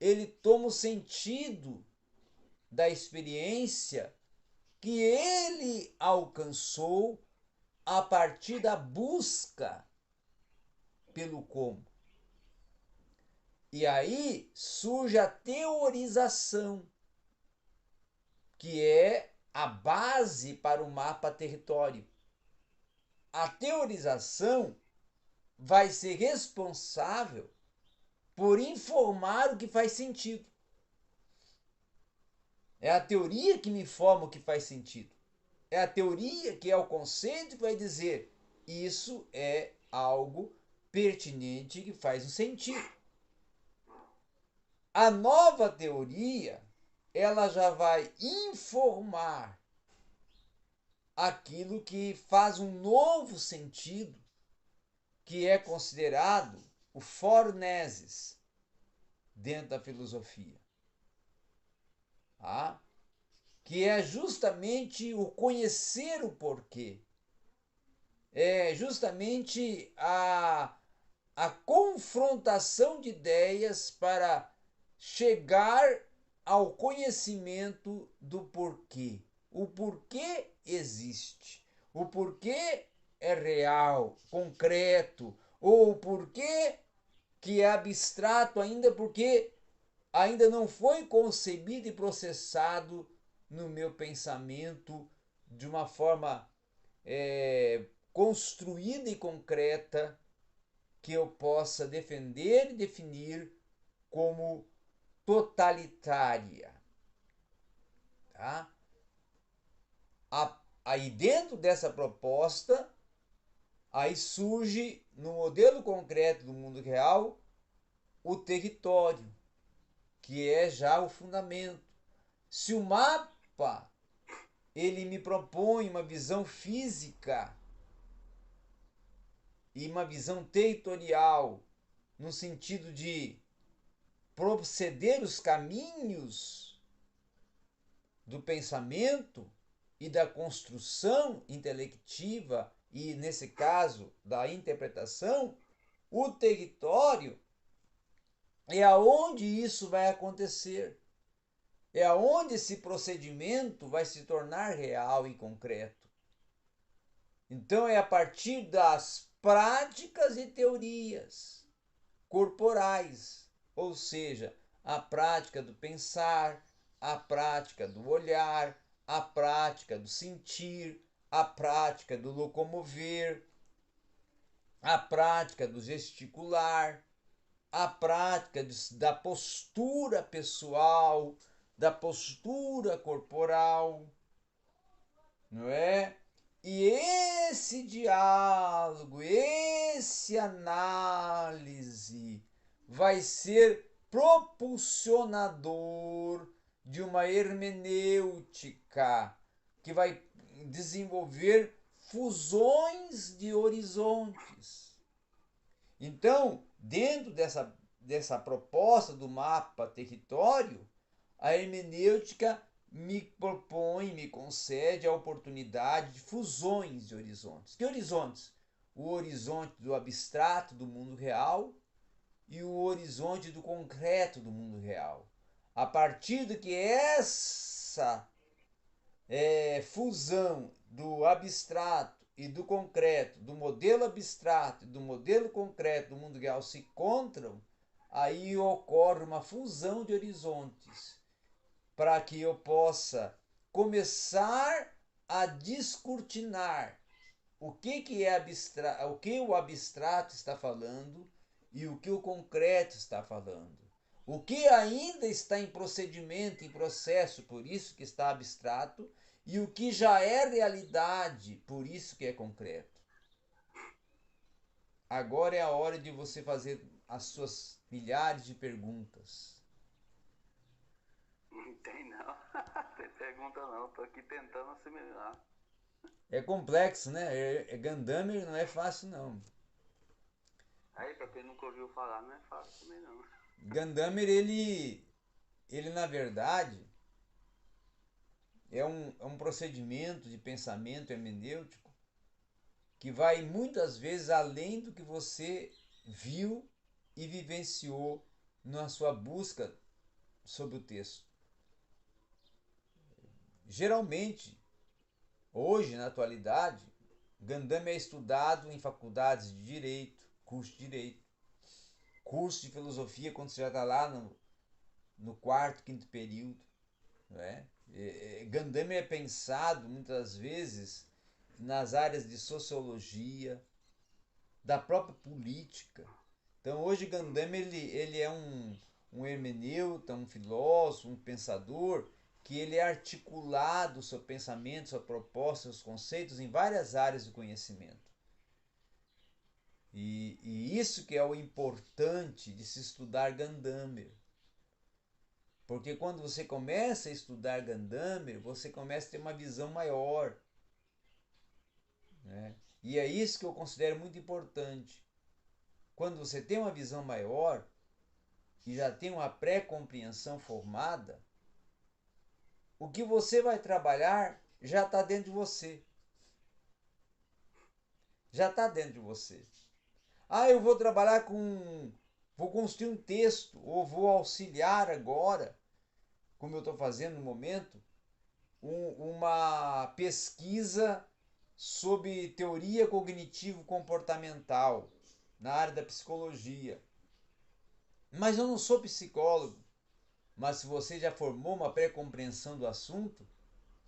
ele toma o sentido da experiência que ele alcançou a partir da busca pelo como. E aí surge a teorização, que é a base para o mapa território. A teorização vai ser responsável por informar o que faz sentido. É a teoria que me informa o que faz sentido. É a teoria que é o conceito que vai dizer isso é algo pertinente que faz um sentido. A nova teoria, ela já vai informar aquilo que faz um novo sentido, que é considerado o forneses dentro da filosofia. Tá? Que é justamente o conhecer o porquê. É justamente a confrontação de ideias para chegar ao conhecimento do porquê. O porquê existe. O porquê é real, concreto. Ou o porquê que é abstrato ainda porque ainda não foi concebido e processado no meu pensamento de uma forma construída e concreta que eu possa defender e definir como totalitária. Tá? Aí dentro dessa proposta, aí surge no modelo concreto do mundo real o território, que é já o fundamento. Se o mapa ele me propõe uma visão física e uma visão territorial no sentido de proceder os caminhos do pensamento e da construção intelectiva e, nesse caso, da interpretação, o território é aonde isso vai acontecer. É aonde esse procedimento vai se tornar real e concreto. Então é a partir das práticas e teorias corporais, ou seja, a prática do pensar, a prática do olhar, a prática do sentir, a prática do locomover, a prática do gesticular, a prática da postura pessoal, da postura corporal, não é? E esse diálogo, esse análise vai ser propulsionador de uma hermenêutica que vai desenvolver fusões de horizontes. Então, dentro dessa proposta do mapa território, a hermenêutica me propõe, me concede a oportunidade de fusões de horizontes. Que horizontes? O horizonte do abstrato do mundo real e o horizonte do concreto do mundo real. A partir de que essa fusão do abstrato e do concreto, do modelo abstrato e do modelo concreto do mundo real se encontram, aí ocorre uma fusão de horizontes para que eu possa começar a descortinar que é o que o abstrato está falando e o que o concreto está falando. O que ainda está em procedimento, em processo, por isso que está abstrato, e o que já é realidade, por isso que é concreto. Agora é a hora de você fazer as suas milhares de perguntas. Não tem não. Tem pergunta não. Tô aqui tentando assimilar. É complexo, né? Gundam não é fácil, não. Aí, pra quem nunca ouviu falar, não é fácil também não. Gundam, ele na verdade é um procedimento de pensamento hermenêutico que vai muitas vezes além do que você viu e vivenciou na sua busca sobre o texto. Geralmente, hoje, na atualidade, Gandâmia é estudado em faculdades de direito, curso de filosofia quando você já está lá no quarto, quinto período. Não é? Gandâmia é pensado muitas vezes nas áreas de sociologia, da própria política. Então hoje Gandâmia ele é um hermeneuta, um filósofo, um pensador que ele é articulado seu pensamento, sua proposta, seus conceitos em várias áreas do conhecimento. E isso que é o importante de se estudar Gandâmia. Porque quando você começa a estudar Gandâmia, você começa a ter uma visão maior. Né? E é isso que eu considero muito importante. Quando você tem uma visão maior e já tem uma pré-compreensão formada, o que você vai trabalhar já está dentro de você. Já está dentro de você. Ah, eu vou trabalhar vou construir um texto, ou vou auxiliar agora, como eu estou fazendo no momento, uma pesquisa sobre teoria cognitivo-comportamental na área da psicologia. Mas eu não sou psicólogo. Mas se você já formou uma pré-compreensão do assunto,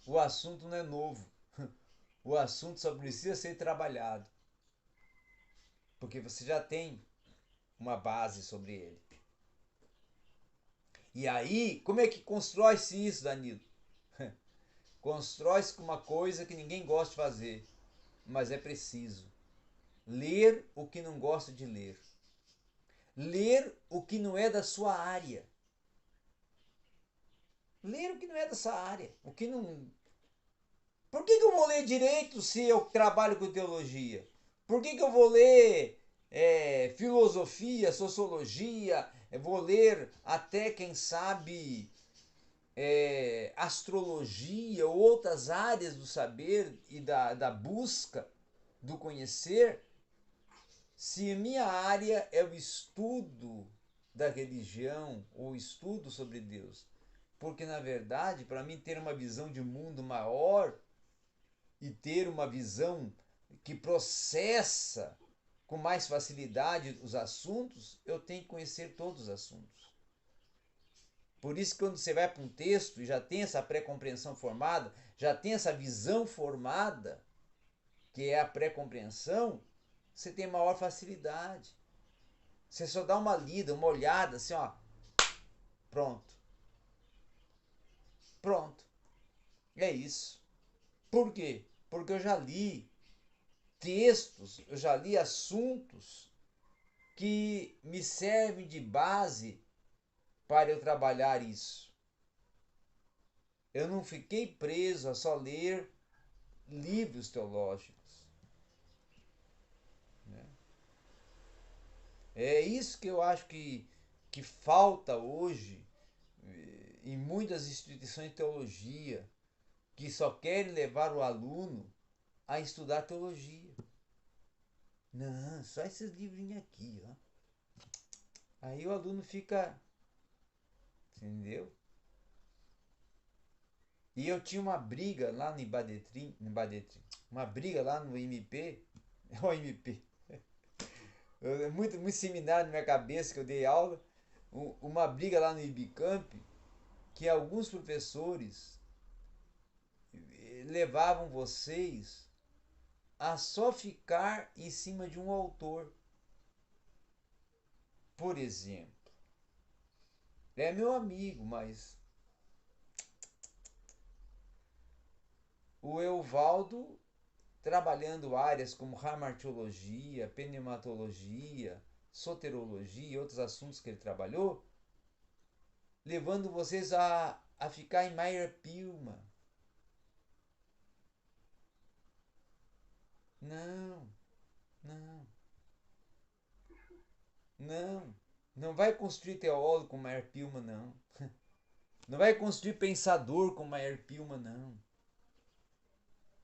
o assunto não é novo. O assunto só precisa ser trabalhado. Porque você já tem uma base sobre ele. E aí, como é que constrói-se isso, Danilo? Constrói-se com uma coisa que ninguém gosta de fazer, mas é preciso. Ler o que não gosta de ler. Ler o que não é da sua área. Ler o que não é dessa área. O que não. Por que eu vou ler direito se eu trabalho com teologia? Por que eu vou ler filosofia, sociologia? Eu vou ler até, quem sabe, astrologia ou outras áreas do saber e da busca do conhecer, se minha área é o estudo da religião ou estudo sobre Deus. Porque, na verdade, para mim ter uma visão de mundo maior e ter uma visão que processa com mais facilidade os assuntos, eu tenho que conhecer todos os assuntos. Por isso, quando você vai para um texto e já tem essa pré-compreensão formada, já tem essa visão formada, que é a pré-compreensão, você tem maior facilidade. Você só dá uma lida, uma olhada, assim, ó, pronto. Pronto. É isso. Por quê? Porque eu já li textos, eu já li assuntos que me servem de base para eu trabalhar isso. Eu não fiquei preso a só ler livros teológicos. Né? É isso que eu acho que falta hoje em muitas instituições de teologia, que só querem levar o aluno a estudar teologia. Não, só esses livrinhos aqui, ó. Aí o aluno fica, entendeu? E eu tinha uma briga lá no Ibadetrim, uma briga lá no MP, o MP, muito seminário na minha cabeça que eu dei aula, uma briga lá no Ibicamp, que alguns professores levavam vocês a só ficar em cima de um autor. Por exemplo, é meu amigo, mas o Evaldo, trabalhando áreas como ramartiologia, pneumatologia, soterologia e outros assuntos que ele trabalhou, levando vocês a ficar em Meyer Pilma. Não, não, não. Não vai construir teólogo com Meyer Pilma, não. Não vai construir pensador com Meyer Pilma, não.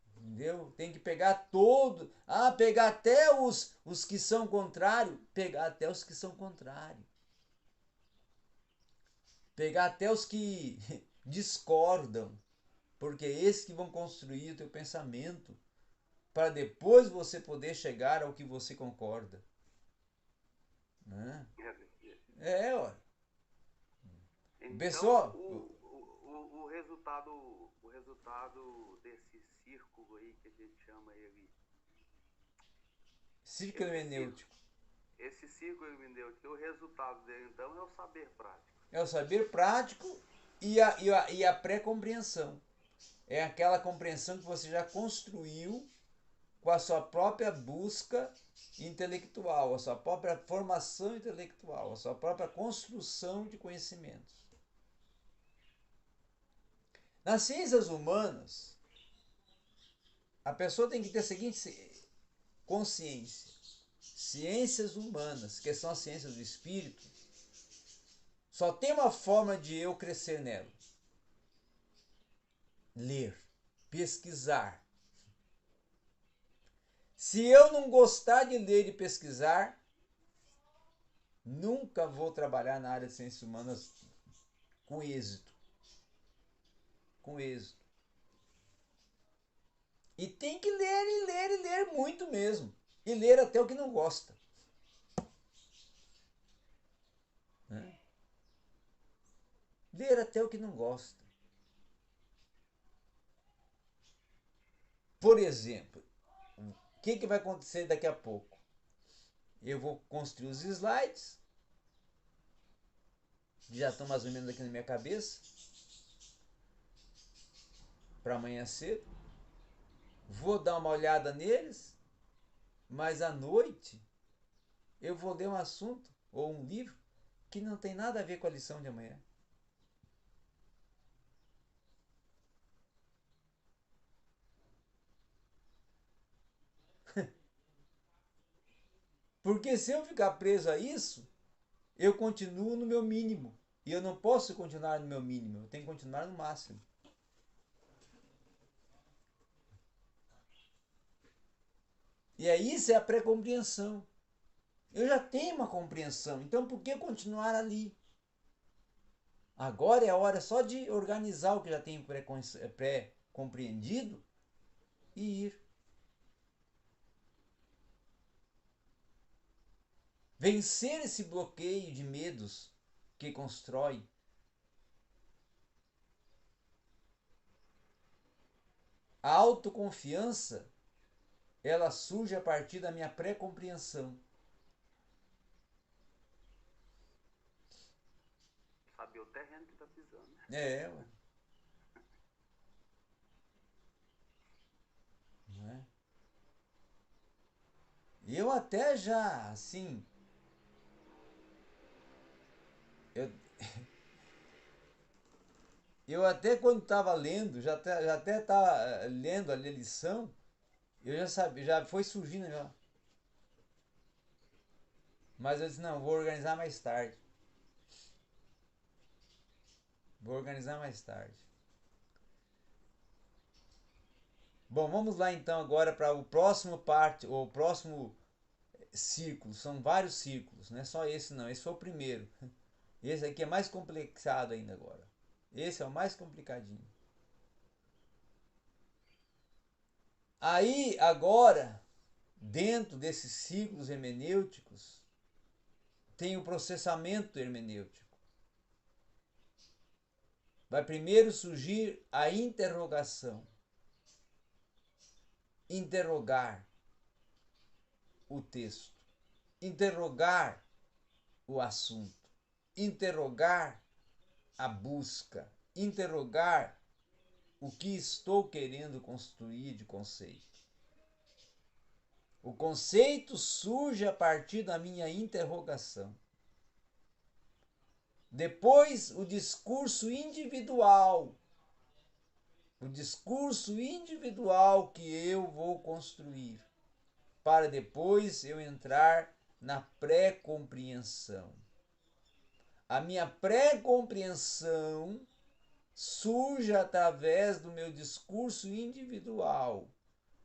Entendeu? Tem que pegar todo. Ah, pegar até os que são contrários. Pegar até os que são contrários. pegar até os que discordam, porque é esses que vão construir o teu pensamento, para depois você poder chegar ao que você concorda. Né? Ó. Então, Pessoal, o resultado desse círculo aí, que a gente chama ele... círculo hermenêutico. Esse círculo hermenêutico, o resultado dele, então, é o saber prático. É o saber prático e a pré-compreensão. É aquela compreensão que você já construiu com a sua própria busca intelectual, a sua própria formação intelectual, a sua própria construção de conhecimentos. Nas ciências humanas, a pessoa tem que ter a seguinte consciência. Ciências humanas, que são as ciências do espírito, só tem uma forma de eu crescer nela. Ler, pesquisar. Se eu não gostar de ler e pesquisar, nunca vou trabalhar na área de ciências humanas com êxito. Com êxito. E tem que ler e ler e ler muito mesmo. E ler até o que não gosta. Né? Ler até o que não gosta. Por exemplo, o que vai acontecer daqui a pouco? Eu vou construir os slides, que já estão mais ou menos aqui na minha cabeça, para amanhã cedo. Vou dar uma olhada neles, mas à noite eu vou ler um assunto ou um livro que não tem nada a ver com a lição de amanhã. Porque se eu ficar preso a isso, eu continuo no meu mínimo. E eu não posso continuar no meu mínimo, eu tenho que continuar no máximo. E aí isso é a pré-compreensão. Eu já tenho uma compreensão, então por que continuar ali? Agora é a hora só de organizar o que já tenho pré-compreendido e ir. Vencer esse bloqueio de medos que constrói. A autoconfiança, ela surge a partir da minha pré-compreensão. Saber o terreno que tá pisando. Ué. Não é? Eu até já, assim, eu até quando estava lendo, já até estava lendo a lição, eu já sabia, já foi surgindo já. Mas eu disse, não, vou organizar mais tarde. Vou organizar mais tarde. Bom, vamos lá então agora para o próximo parte, ou o próximo círculo. São vários círculos, não é só esse não. Esse foi o primeiro. Esse aqui é mais complexado ainda agora. Esse é o mais complicadinho. Aí, agora, dentro desses ciclos hermenêuticos, tem o processamento hermenêutico. Vai primeiro surgir a interrogação. Interrogar o texto. Interrogar o assunto. Interrogar a busca. Interrogar o que estou querendo construir de conceito. O conceito surge a partir da minha interrogação. Depois, o discurso individual. O discurso individual que eu vou construir. Para depois eu entrar na pré-compreensão. A minha pré-compreensão surge através do meu discurso individual,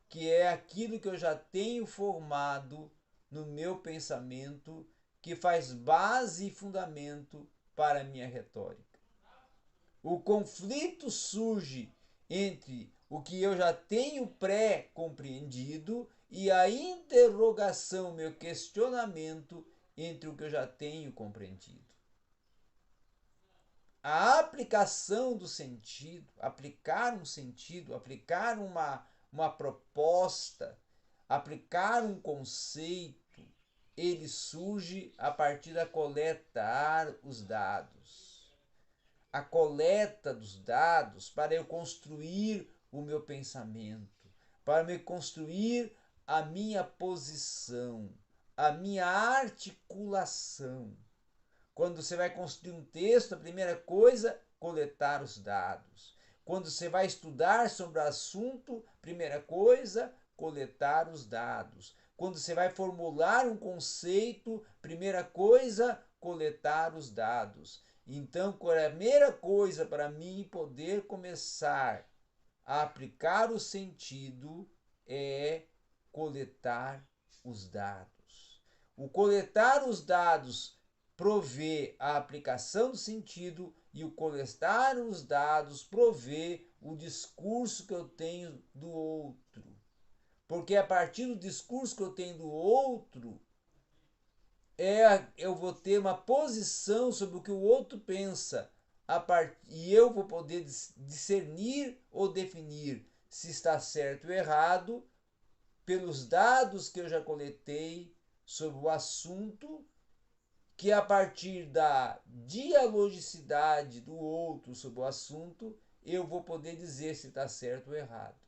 que é aquilo que eu já tenho formado no meu pensamento, que faz base e fundamento para a minha retórica. O conflito surge entre o que eu já tenho pré-compreendido e a interrogação, meu questionamento entre o que eu já tenho compreendido. A aplicação do sentido, aplicar um sentido, aplicar uma proposta, aplicar um conceito, ele surge a partir da coletar os dados. A coleta dos dados para eu construir o meu pensamento, para eu construir a minha posição, a minha articulação. Quando você vai construir um texto, a primeira coisa, coletar os dados. Quando você vai estudar sobre o assunto, primeira coisa, coletar os dados. Quando você vai formular um conceito, primeira coisa, coletar os dados. Então, a primeira coisa para mim poder começar a aplicar o sentido é coletar os dados. O coletar os dados provê a aplicação do sentido e o coletar os dados provê o discurso que eu tenho do outro. Porque a partir do discurso que eu tenho do outro, eu vou ter uma posição sobre o que o outro pensa e eu vou poder discernir ou definir se está certo ou errado pelos dados que eu já coletei sobre o assunto, que a partir da dialogicidade do outro sobre o assunto, eu vou poder dizer se está certo ou errado.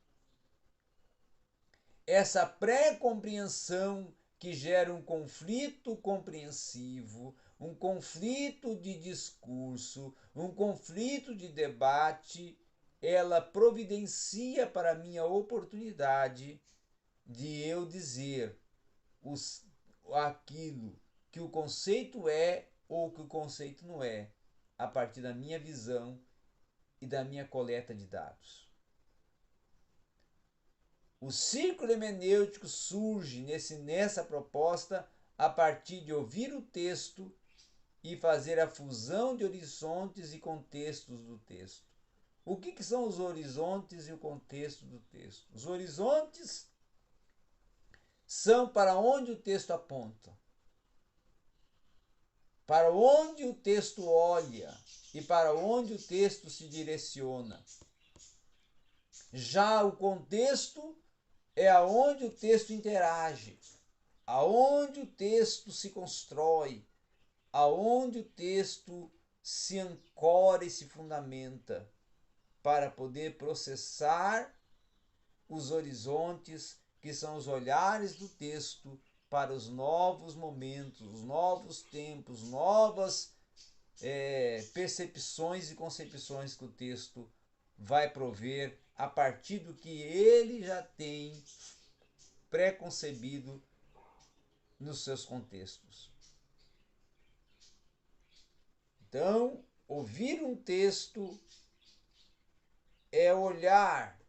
Essa pré-compreensão que gera um conflito compreensivo, um conflito de discurso, um conflito de debate, ela providencia para mim a oportunidade de eu dizer aquilo que o conceito é ou que o conceito não é, a partir da minha visão e da minha coleta de dados. O círculo hermenêutico surge nessa proposta a partir de ouvir o texto e fazer a fusão de horizontes e contextos do texto. O que são os horizontes e o contexto do texto? Os horizontes são para onde o texto aponta, para onde o texto olha e para onde o texto se direciona. Já o contexto é aonde o texto interage, aonde o texto se constrói, aonde o texto se ancora e se fundamenta para poder processar os horizontes que são os olhares do texto para os novos momentos, os novos tempos, novas percepções e concepções que o texto vai prover a partir do que ele já tem pré-concebido nos seus contextos. Então, ouvir um texto é olhar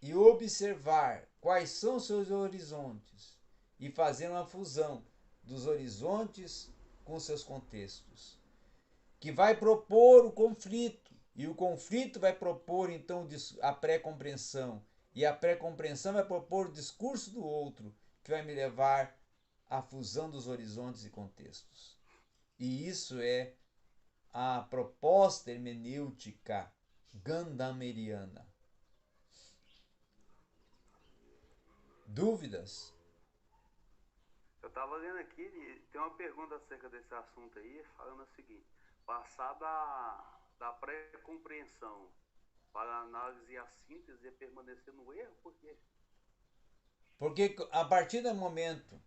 e observar quais são os seus horizontes e fazer uma fusão dos horizontes com seus contextos, que vai propor o conflito, e o conflito vai propor então a pré-compreensão, e a pré-compreensão vai propor o discurso do outro, que vai me levar à fusão dos horizontes e contextos. E isso é a proposta hermenêutica gandameriana. Dúvidas? Eu estava lendo aqui, tem uma pergunta acerca desse assunto aí, falando o seguinte: passar da pré-compreensão para a análise e a síntese é permanecer no erro? Por quê? Porque a partir do momento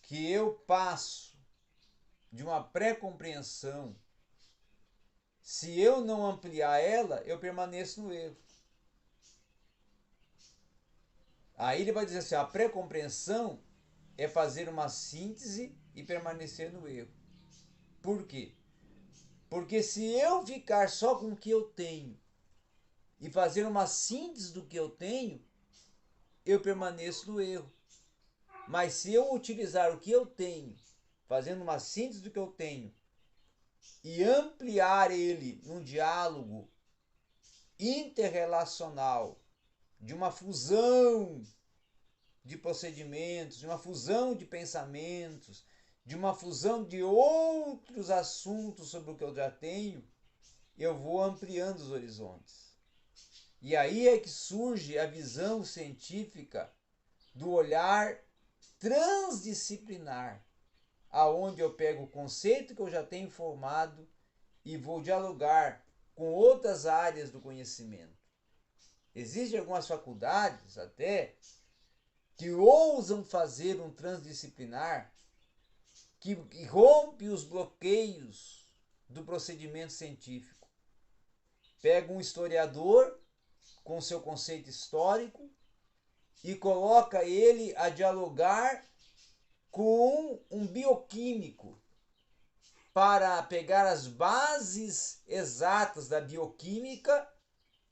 que eu passo de uma pré-compreensão, se eu não ampliar ela, eu permaneço no erro. Aí ele vai dizer assim, a pré-compreensão é fazer uma síntese e permanecer no erro. Por quê? Porque se eu ficar só com o que eu tenho e fazer uma síntese do que eu tenho, eu permaneço no erro. Mas se eu utilizar o que eu tenho, fazendo uma síntese do que eu tenho, e ampliar ele num diálogo interrelacional, de uma fusão de procedimentos, de uma fusão de pensamentos, de uma fusão de outros assuntos sobre o que eu já tenho, eu vou ampliando os horizontes. E aí é que surge a visão científica do olhar transdisciplinar, aonde eu pego o conceito que eu já tenho formado e vou dialogar com outras áreas do conhecimento. Existem algumas faculdades até que ousam fazer um transdisciplinar que rompe os bloqueios do procedimento científico. Pega um historiador com seu conceito histórico e coloca ele a dialogar com um bioquímico para pegar as bases exatas da bioquímica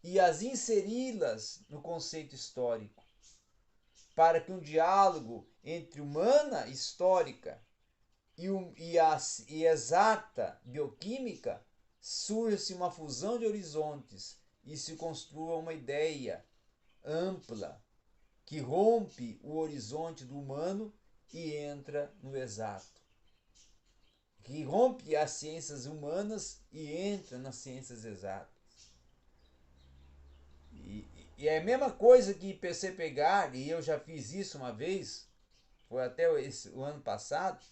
e as inseri-las no conceito histórico, para que um diálogo entre humana histórica e exata bioquímica surja uma fusão de horizontes e se construa uma ideia ampla que rompe o horizonte do humano e entra no exato, que rompe as ciências humanas e entra nas ciências exatas. E é a mesma coisa que você pegar, e eu já fiz isso uma vez, foi até o ano passado,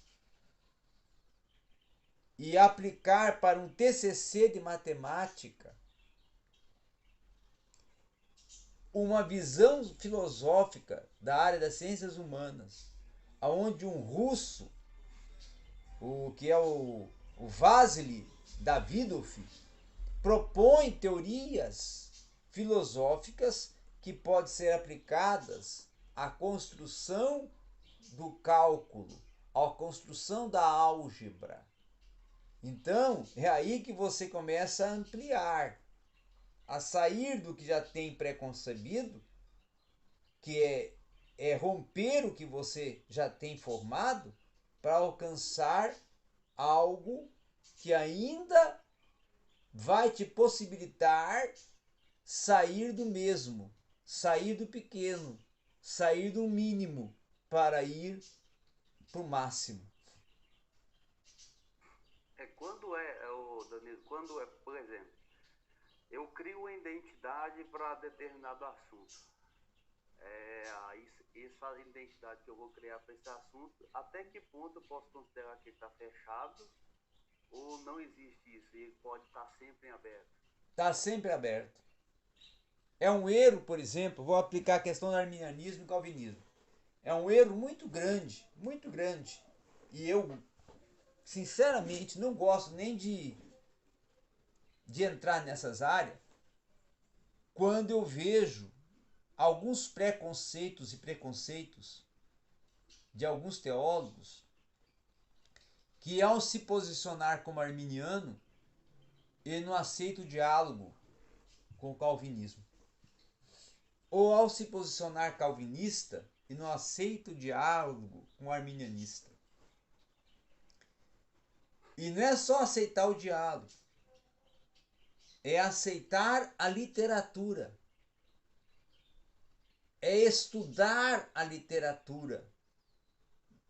e aplicar para um TCC de matemática uma visão filosófica da área das ciências humanas, aonde um russo, o que é o Vasily Davidov, propõe teorias filosóficas que podem ser aplicadas à construção do cálculo, à construção da álgebra. Então, é aí que você começa a ampliar, a sair do que já tem preconcebido, que é romper o que você já tem formado, para alcançar algo que ainda vai te possibilitar sair do mesmo, sair do pequeno, sair do mínimo para ir para o máximo. Danilo, quando é, por exemplo, eu crio uma identidade para determinado assunto. Essa identidade que eu vou criar para esse assunto, até que ponto eu posso considerar que ele está fechado ou não existe isso? Ele pode estar sempre em aberto? Está sempre aberto. É um erro, por exemplo, vou aplicar a questão do arminianismo e calvinismo. É um erro muito grande, muito grande. E eu, sinceramente, não gosto nem de entrar nessas áreas quando eu vejo alguns preconceitos de alguns teólogos que, ao se posicionar como arminiano, ele não aceita o diálogo com o calvinismo. Ou ao se posicionar calvinista, e não aceita o diálogo com o arminianista. E não é só aceitar o diálogo, é aceitar a literatura, é estudar a literatura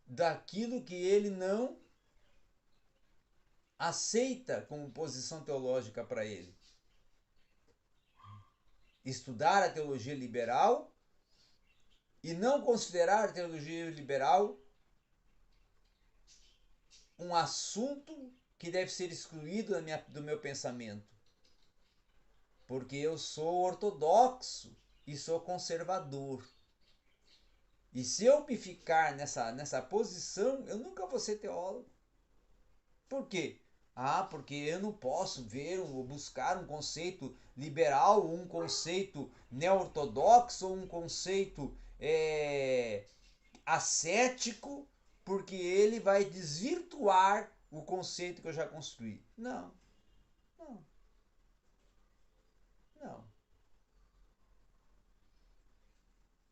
daquilo que ele não aceita como posição teológica para ele. Estudar a teologia liberal e não considerar a teologia liberal um assunto que deve ser excluído do meu pensamento. Porque eu sou ortodoxo e sou conservador. E se eu me ficar nessa posição, eu nunca vou ser teólogo. Por quê? Porque eu não posso ver ou buscar um conceito liberal, um conceito neo-ortodoxo, ou um conceito ascético, porque ele vai desvirtuar o conceito que eu já construí. Não, não, não.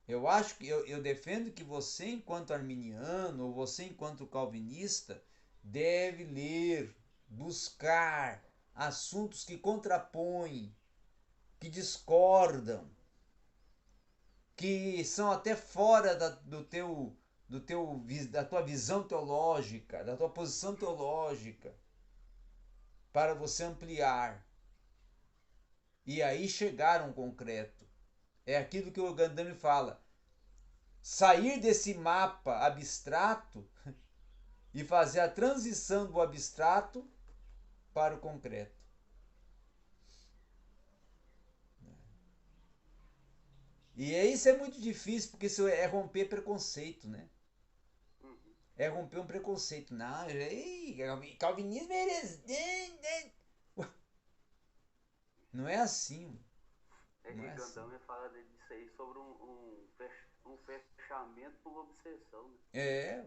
Eu acho que eu defendo que você, enquanto arminiano, ou você, enquanto calvinista, deve ler buscar assuntos que contrapõem, que discordam, que são até fora da tua visão teológica, da tua posição teológica, para você ampliar e aí chegar a um concreto. É aquilo que o Gandami fala, sair desse mapa abstrato e fazer a transição do abstrato para o concreto. E isso é muito difícil, porque isso é romper preconceito, né? É romper um preconceito. Não, calvinismo é... Não é assim. Não é assim. Gandão fala disso aí sobre um fechamento por obsessão. Né? É.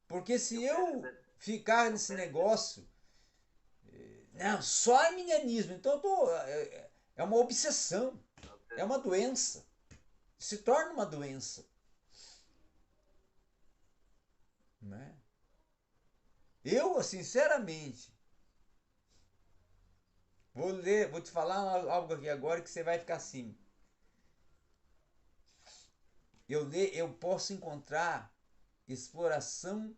Porque se eu ficar nesse negócio, não, só arminianismo, então eu tô, é uma obsessão, é uma doença, se torna uma doença. Né? Eu, sinceramente, vou te falar algo aqui agora que você vai ficar assim. Eu posso encontrar exploração